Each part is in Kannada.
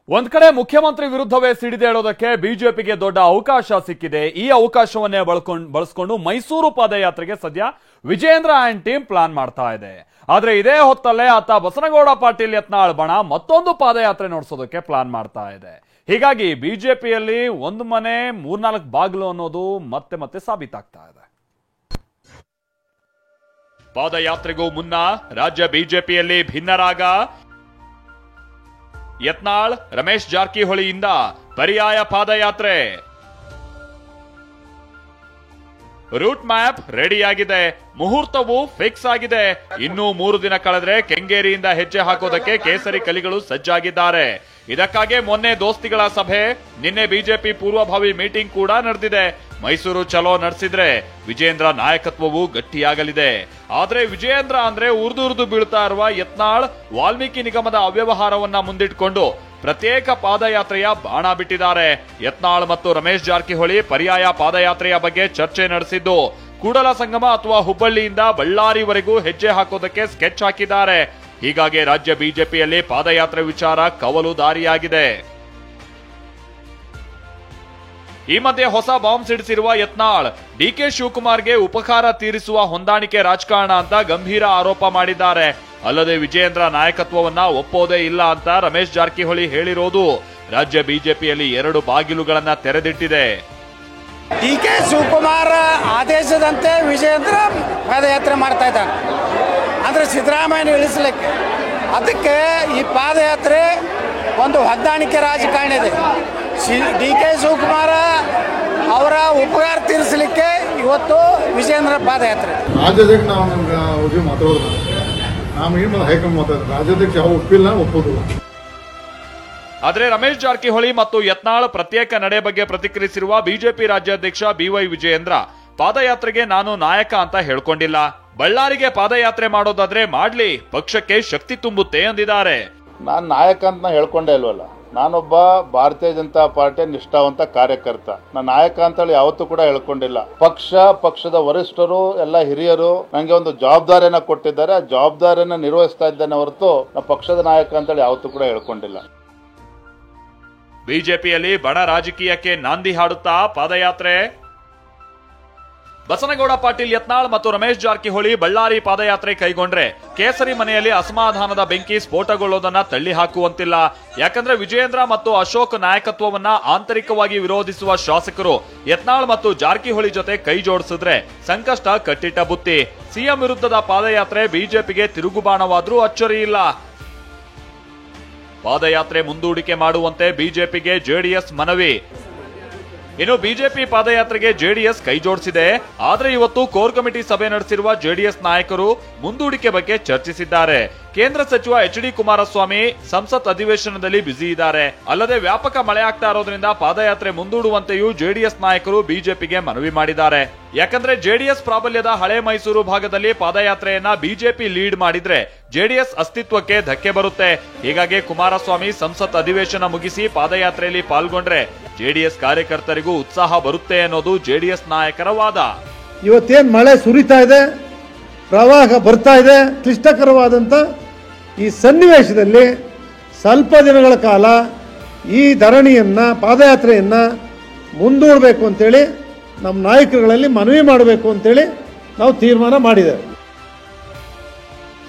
ಒಂದ್ ಕಡೆ ಮುಖ್ಯಮಂತ್ರಿ ವಿರುದ್ಧವೇ ಸಿಡಿದೇಳೋದಕ್ಕೆ ಬಿಜೆಪಿಗೆ ದೊಡ್ಡ ಅವಕಾಶ ಸಿಕ್ಕಿದೆ. ಈ ಅವಕಾಶವನ್ನೇ ಬಳಸ್ಕೊಂಡು ಮೈಸೂರು ಪಾದಯಾತ್ರೆಗೆ ಸದ್ಯ ವಿಜಯೇಂದ್ರ ಅಂಡ್ ಟೀಮ್ ಪ್ಲಾನ್ ಮಾಡ್ತಾ ಇದೆ. ಆದ್ರೆ ಇದೇ ಹೊತ್ತಲ್ಲೇ ಆತ ಬಸನಗೌಡ ಪಾಟೀಲ್ ಯತ್ನಾಳ್ ಬಣ ಮತ್ತೊಂದು ಪಾದಯಾತ್ರೆ ನಡೆಸೋದಕ್ಕೆ ಪ್ಲಾನ್ ಮಾಡ್ತಾ ಇದೆ. ಹೀಗಾಗಿ ಬಿಜೆಪಿಯಲ್ಲಿ ಒಂದು ಮನೆ 3-4 ಬಾಗಿಲು ಅನ್ನೋದು ಮತ್ತೆ ಮತ್ತೆ ಸಾಬೀತಾಗ್ತಾ ಇದೆ. ಪಾದಯಾತ್ರೆಗೂ ಮುನ್ನ ರಾಜ್ಯ ಬಿಜೆಪಿಯಲ್ಲಿ ಭಿನ್ನರಾಗ. ಯತ್ನಾಳ್ ರಮೇಶ್ ಜಾರಕಿಹೊಳಿಯಿಂದ ಪರ್ಯಾಯ ಪಾದಯಾತ್ರೆ. ರೂಟ್ ಮ್ಯಾಪ್ ರೆಡಿಯಾಗಿದೆ, ಮುಹೂರ್ತವು ಫಿಕ್ಸ್ ಆಗಿದೆ. ಇನ್ನೂ 3 ದಿನ ಕಳೆದ್ರೆ ಕೆಂಗೇರಿಯಿಂದ ಹೆಜ್ಜೆ ಹಾಕೋದಕ್ಕೆ ಕೇಸರಿ ಕಲಿಗಳು ಸಜ್ಜಾಗಿದ್ದಾರೆ. ಇದಕ್ಕಾಗಿ ಮೊನ್ನೆ ದೋಸ್ತಿಗಳ ಸಭೆ, ನಿನ್ನೆ ಬಿಜೆಪಿ ಪೂರ್ವಭಾವಿ ಮೀಟಿಂಗ್ ಕೂಡ ನಡೆದಿದೆ. ಮೈಸೂರು ಚಲೋ ನಡೆಸಿದ್ರೆ ವಿಜಯೇಂದ್ರ ನಾಯಕತ್ವವು ಗಟ್ಟಿಯಾಗಲಿದೆ. ಆದ್ರೆ ವಿಜಯೇಂದ್ರ ಅಂದ್ರೆ ಉರ್ದು ಬೀಳ್ತಾ ಇರುವ ಯತ್ನಾಳ್ ವಾಲ್ಮೀಕಿ ನಿಗಮದ ಅವ್ಯವಹಾರವನ್ನ ಮುಂದಿಟ್ಕೊಂಡು ಪ್ರತ್ಯೇಕ ಪಾದಯಾತ್ರೆಯ ಬಾಣ ಬಿಟ್ಟಿದ್ದಾರೆ. ಯತ್ನಾಳ್ ಮತ್ತು ರಮೇಶ್ ಜಾರಕಿಹೊಳಿ ಪರ್ಯಾಯ ಪಾದಯಾತ್ರೆಯ ಬಗ್ಗೆ ಚರ್ಚೆ ನಡೆಸಿದ್ದು, ಕೂಡಲ ಸಂಗಮ ಅಥವಾ ಹುಬ್ಬಳ್ಳಿಯಿಂದ ಬಳ್ಳಾರಿವರೆಗೂ ಹೆಜ್ಜೆ ಹಾಕೋದಕ್ಕೆ ಸ್ಕೆಚ್ ಹಾಕಿದ್ದಾರೆ. ಹೀಗಾಗಿ ರಾಜ್ಯ ಬಿಜೆಪಿಯಲ್ಲಿ ಪಾದಯಾತ್ರೆ ವಿಚಾರ ಕವಲು ದಾರಿಯಾಗಿದೆ. ಈ ಮಧ್ಯೆ ಹೊಸ ಬಾಂಬ್ ಸಿಡಿಸಿರುವ ಯತ್ನಾಳ್ ಡಿಕೆ ಶಿವಕುಮಾರ್ಗೆ ಉಪಕಾರ ತೀರಿಸುವ ಹೊಂದಾಣಿಕೆ ರಾಜಕಾರಣ ಅಂತ ಗಂಭೀರ ಆರೋಪ ಮಾಡಿದ್ದಾರೆ. ಅಲ್ಲದೆ ವಿಜಯೇಂದ್ರ ನಾಯಕತ್ವವನ್ನ ಒಪ್ಪೋದೇ ಇಲ್ಲ ಅಂತ ರಮೇಶ್ ಜಾರಕಿಹೊಳಿ ಹೇಳಿರೋದು ರಾಜ್ಯ ಬಿಜೆಪಿಯಲ್ಲಿ 2 ಬಾಗಿಲುಗಳನ್ನ ತೆರೆದಿಟ್ಟಿದೆ. ಡಿಕೆ ಶಿವಕುಮಾರ್ ಆದೇಶದಂತೆ ವಿಜಯೇಂದ್ರ ಪಾದಯಾತ್ರೆ ಮಾಡ್ತಾ ಇದ್ದಾನೆ. ಅಂದ್ರೆ ಸಿದ್ದರಾಮಯ್ಯ ಇಳಿಸಲಿಕ್ಕೆ ಅದಕ್ಕೆ ಈ ಪಾದಯಾತ್ರೆ ಒಂದು ಹೊಂದಾಣಿಕೆ ರಾಜಕಾರಣ ಇದೆ. ಡಿಕೆ ಶಿವಕುಮಾರ್ ಅವರ ಉಪಕಾರ ತೀರಿಸಲಿಕ್ಕೆ ಇವತ್ತು ವಿಜಯೇಂದ್ರ ಪಾದಯಾತ್ರೆ. ರಾಜ್ಯಾಧ್ಯಕ್ಷ ನಾವು ಮಾತಾಡೋದು ನಾವು ಹೈಕಮಾಂಡ್ ಮಾತಾಡೋದು, ರಾಜ್ಯಾಧ್ಯಕ್ಷ ಯಾವ ಒಪ್ಪಿಲ್ಲ ಒಪ್ಪೋದಿಲ್ಲ. ಆದ್ರೆ ರಮೇಶ್ ಜಾರಕಿಹೊಳಿ ಮತ್ತು ಯತ್ನಾಳ್ ಪ್ರತ್ಯೇಕ ನಡೆ ಬಗ್ಗೆ ಪ್ರತಿಕ್ರಿಯಿಸಿರುವ ಬಿಜೆಪಿ ರಾಜ್ಯಾಧ್ಯಕ್ಷ ಬಿವೈ ವಿಜಯೇಂದ್ರ, ಪಾದಯಾತ್ರೆಗೆ ನಾನು ನಾಯಕ ಅಂತ ಹೇಳ್ಕೊಂಡಿಲ್ಲ. ಬಳ್ಳಾರಿಗೆ ಪಾದಯಾತ್ರೆ ಮಾಡೋದಾದ್ರೆ ಮಾಡ್ಲಿ, ಪಕ್ಷಕ್ಕೆ ಶಕ್ತಿ ತುಂಬುತ್ತೆ ಎಂದಿದ್ದಾರೆ. ನಾನು ನಾಯಕ ಅಂತ ಹೇಳ್ಕೊಂಡೇ ಇಲ್ವಲ್ಲ. ನಾನೊಬ್ಬ ಭಾರತೀಯ ಜನತಾ ಪಾರ್ಟಿಯ ನಿಷ್ಠಾವಂತ ಕಾರ್ಯಕರ್ತ. ನಾನು ನಾಯಕ ಅಂತೇಳಿ ಯಾವತ್ತೂ ಕೂಡ ಹೇಳ್ಕೊಂಡಿಲ್ಲ. ಪಕ್ಷದ ವರಿಷ್ಠರು ಎಲ್ಲ ಹಿರಿಯರು ನನಗೆ ಒಂದು ಜವಾಬ್ದಾರಿಯನ್ನ ಕೊಟ್ಟಿದ್ದಾರೆ. ಆ ಜವಾಬ್ದಾರಿಯನ್ನ ನಿರ್ವಹಿಸ್ತಾ ಇದ್ದೇನೆ ಹೊರತು ನಾ ಪಕ್ಷದ ನಾಯಕ ಅಂತೇಳಿ ಯಾವತ್ತೂ ಕೂಡ ಹೇಳ್ಕೊಂಡಿಲ್ಲ. ಬಿಜೆಪಿಯಲ್ಲಿ ಬಣ ರಾಜಕೀಯಕ್ಕೆ ನಾಂದಿ ಹಾಡುತ್ತಾ ಪಾದಯಾತ್ರೆ. ಬಸನಗೌಡ ಪಾಟೀಲ್ ಯತ್ನಾಳ್ ಮತ್ತು ರಮೇಶ್ ಜಾರಕಿಹೊಳಿ ಬಳ್ಳಾರಿ ಪಾದಯಾತ್ರೆ ಕೈಗೊಂಡ್ರೆ ಕೇಸರಿ ಮನೆಯಲ್ಲಿ ಅಸಮಾಧಾನದ ಬೆಂಕಿ ಸ್ಫೋಟಗೊಳ್ಳೋದನ್ನ ತಳ್ಳಿ ಹಾಕುವಂತಿಲ್ಲ. ಯಾಕಂದ್ರೆ ವಿಜಯೇಂದ್ರ ಮತ್ತು ಅಶೋಕ್ ನಾಯಕತ್ವವನ್ನ ಆಂತರಿಕವಾಗಿ ವಿರೋಧಿಸುವ ಶಾಸಕರು ಯತ್ನಾಳ್ ಮತ್ತು ಜಾರಕಿಹೊಳಿ ಜೊತೆ ಕೈ ಜೋಡಿಸಿದ್ರೆ ಸಂಕಷ್ಟ ಕಟ್ಟಿಟ್ಟ ಬುತ್ತಿ. ಸಿಎಂ ವಿರುದ್ಧದ ಪಾದಯಾತ್ರೆ ಬಿಜೆಪಿಗೆ ತಿರುಗುಬಾಣವಾದ್ರೂ ಅಚ್ಚರಿ ಇಲ್ಲ. ಪಾದಯಾತ್ರೆ ಮುಂದೂಡಿಕೆ ಮಾಡುವಂತೆ ಬಿಜೆಪಿಗೆ ಜೆಡಿಎಸ್ ಮನವಿ. ಇನ್ನು ಬಿಜೆಪಿ ಪಾದಯಾತ್ರೆಗೆ ಜೆಡಿಎಸ್ ಕೈ ಜೋಡಿಸಿದೆ. ಆದ್ರೆ ಇವತ್ತು ಕೋರ್ ಕಮಿಟಿ ಸಭೆ ನಡೆಸಿರುವ ಜೆಡಿಎಸ್ ನಾಯಕರು ಮುಂದೂಡಿಕೆ ಬಗ್ಗೆ ಚರ್ಚಿಸಿದ್ದಾರೆ. ಕೇಂದ್ರ ಸಚಿವ ಎಚ್.ಡಿ. ಕುಮಾರಸ್ವಾಮಿ ಸಂಸತ್ ಅಧಿವೇಶನದಲ್ಲಿ ಬ್ಯುಸಿ ಇದ್ದಾರೆ. ಅಲ್ಲದೆ ವ್ಯಾಪಕ ಮಳೆ ಆಗ್ತಾ ಇರೋದ್ರಿಂದ ಪಾದಯಾತ್ರೆ ಮುಂದೂಡುವಂತೆಯೂ ಜೆಡಿಎಸ್ ನಾಯಕರು ಬಿಜೆಪಿಗೆ ಮನವಿ ಮಾಡಿದ್ದಾರೆ. ಯಾಕಂದ್ರೆ ಜೆಡಿಎಸ್ ಪ್ರಾಬಲ್ಯದ ಹಳೆ ಮೈಸೂರು ಭಾಗದಲ್ಲಿ ಪಾದಯಾತ್ರೆಯನ್ನ ಬಿಜೆಪಿ ಲೀಡ್ ಮಾಡಿದ್ರೆ ಜೆಡಿಎಸ್ ಅಸ್ತಿತ್ವಕ್ಕೆ ಧಕ್ಕೆ ಬರುತ್ತೆ. ಹೀಗಾಗಿ ಕುಮಾರಸ್ವಾಮಿ ಸಂಸತ್ ಅಧಿವೇಶನ ಮುಗಿಸಿ ಪಾದಯಾತ್ರೆಯಲ್ಲಿ ಪಾಲ್ಗೊಂಡ್ರೆ ಜೆಡಿಎಸ್ ಕಾರ್ಯಕರ್ತರಿಗೂ ಉತ್ಸಾಹ ಬರುತ್ತೆ ಅನ್ನೋದು ಜೆಡಿಎಸ್ ನಾಯಕರ ವಾದ. ಇವತ್ತೇನ್ ಮಳೆ ಸುರಿತಾ ಇದೆ, ಪ್ರವಾಹ ಬರ್ತಾ ಇದೆ, ಕ್ಲಿಷ್ಟಕರವಾದಂಥ ಈ ಸನ್ನಿವೇಶದಲ್ಲಿ ಸ್ವಲ್ಪ ದಿನಗಳ ಕಾಲ ಈ ಧರಣಿಯನ್ನ ಪಾದಯಾತ್ರೆಯನ್ನ ಮುಂದೂಡಬೇಕು ಅಂತೇಳಿ ನಮ್ಮ ನಾಯಕರುಗಳಲ್ಲಿ ಮನವಿ ಮಾಡಬೇಕು ಅಂತೇಳಿ ನಾವು ತೀರ್ಮಾನ ಮಾಡಿದ್ದೇವೆ.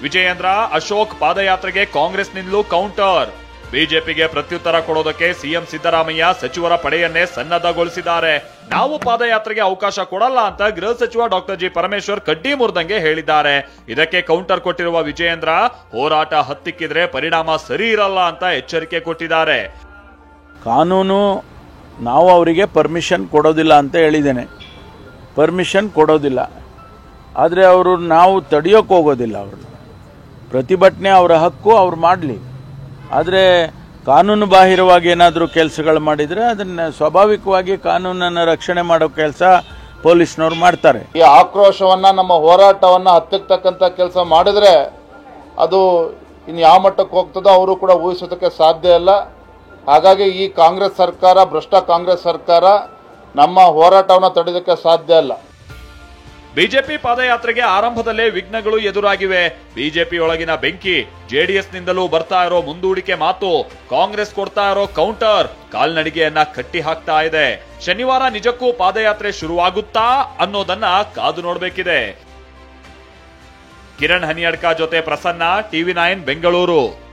ವಿಜಯೇಂದ್ರ ಅಶೋಕ್ ಪಾದಯಾತ್ರೆಗೆ ಕಾಂಗ್ರೆಸ್ನಿಂದಲೂ ಕೌಂಟರ್. ಬಿಜೆಪಿಗೆ ಪ್ರತ್ಯುತ್ತರ ಕೊಡೋದಕ್ಕೆ ಸಿಎಂ ಸಿದ್ದರಾಮಯ್ಯ ಸಚಿವರ ಪಡೆಯನ್ನೇ ಸನ್ನದ್ಧಗೊಳಿಸಿದ್ದಾರೆ. ನಾವು ಪಾದಯಾತ್ರೆಗೆ ಅವಕಾಶ ಕೊಡಲ್ಲ ಅಂತ ಗೃಹ ಸಚಿವ ಡಾಕ್ಟರ್ ಜಿ ಪರಮೇಶ್ವರ್ ಕಡ್ಡಿ ಮುರಿದಂಗೆ ಹೇಳಿದ್ದಾರೆ. ಇದಕ್ಕೆ ಕೌಂಟರ್ ಕೊಟ್ಟಿರುವ ವಿಜಯೇಂದ್ರ, ಹೋರಾಟ ಹತ್ತಿಕ್ಕಿದ್ರೆ ಪರಿಣಾಮ ಸರಿ ಇರಲ್ಲ ಅಂತ ಎಚ್ಚರಿಕೆ ಕೊಟ್ಟಿದ್ದಾರೆ. ಕಾನೂನು ನಾವು ಅವರಿಗೆ ಪರ್ಮಿಷನ್ ಕೊಡೋದಿಲ್ಲ ಅಂತ ಹೇಳಿದ್ದೇನೆ. ಪರ್ಮಿಷನ್ ಕೊಡೋದಿಲ್ಲ, ಆದರೆ ನಾವು ತಡೆಯೋಕೆ ಹೋಗೋದಿಲ್ಲ. ಅವರು ಪ್ರತಿಭಟನೆ ಅವರ ಹಕ್ಕು, ಅವ್ರು ಮಾಡಲಿ. ಆದರೆ ಕಾನೂನು ಬಾಹಿರವಾಗಿ ಏನಾದರೂ ಕೆಲಸಗಳು ಮಾಡಿದರೆ ಅದನ್ನು ಸ್ವಾಭಾವಿಕವಾಗಿ ಕಾನೂನನ್ನು ರಕ್ಷಣೆ ಮಾಡೋ ಕೆಲಸ ಪೊಲೀಸ್ನವ್ರು ಮಾಡ್ತಾರೆ. ಈ ಆಕ್ರೋಶವನ್ನ, ನಮ್ಮ ಹೋರಾಟವನ್ನ ಹತ್ತಿಕ್ಕತಕ್ಕಂಥ ಕೆಲಸ ಮಾಡಿದ್ರೆ ಅದು ಇನ್ನು ಯಾವ ಮಟ್ಟಕ್ಕೆ ಹೋಗ್ತದೋ ಅವರು ಕೂಡ ಊಹಿಸೋದಕ್ಕೆ ಸಾಧ್ಯ ಇಲ್ಲ. ಹಾಗಾಗಿ ಈ ಕಾಂಗ್ರೆಸ್ ಸರ್ಕಾರ, ಭ್ರಷ್ಟ ಕಾಂಗ್ರೆಸ್ ಸರ್ಕಾರ ನಮ್ಮ ಹೋರಾಟವನ್ನು ತಡೆಯೋದಕ್ಕೆ ಸಾಧ್ಯ ಇಲ್ಲ. ಬಿಜೆಪಿ ಪಾದಯಾತ್ರೆಗೆ ಆರಂಭದಲ್ಲೇ ವಿಘ್ನಗಳು ಎದುರಾಗಿವೆ. ಬಿಜೆಪಿ ಒಳಗಿನ ಬೆಂಕಿ, ಜೆಡಿಎಸ್ ನಿಂದಲೂ ಬರ್ತಾ ಇರೋ ಮುಂದೂಡಿಕೆ ಮಾತು, ಕಾಂಗ್ರೆಸ್ ಕೊಡ್ತಾ ಇರೋ ಕೌಂಟರ್ ಕಾಲ್ನಡಿಗೆಯನ್ನ ಕಟ್ಟಿ ಹಾಕ್ತಾ ಇದೆ. ಶನಿವಾರ ನಿಜಕ್ಕೂ ಪಾದಯಾತ್ರೆ ಶುರುವಾಗುತ್ತಾ ಅನ್ನೋದನ್ನ ಕಾದು ನೋಡ್ಬೇಕಿದೆ. ಕಿರಣ್ ಹನಿಯಡ್ಕ ಜೊತೆ ಪ್ರಸನ್ನ, ಟಿವಿ9 ಬೆಂಗಳೂರು.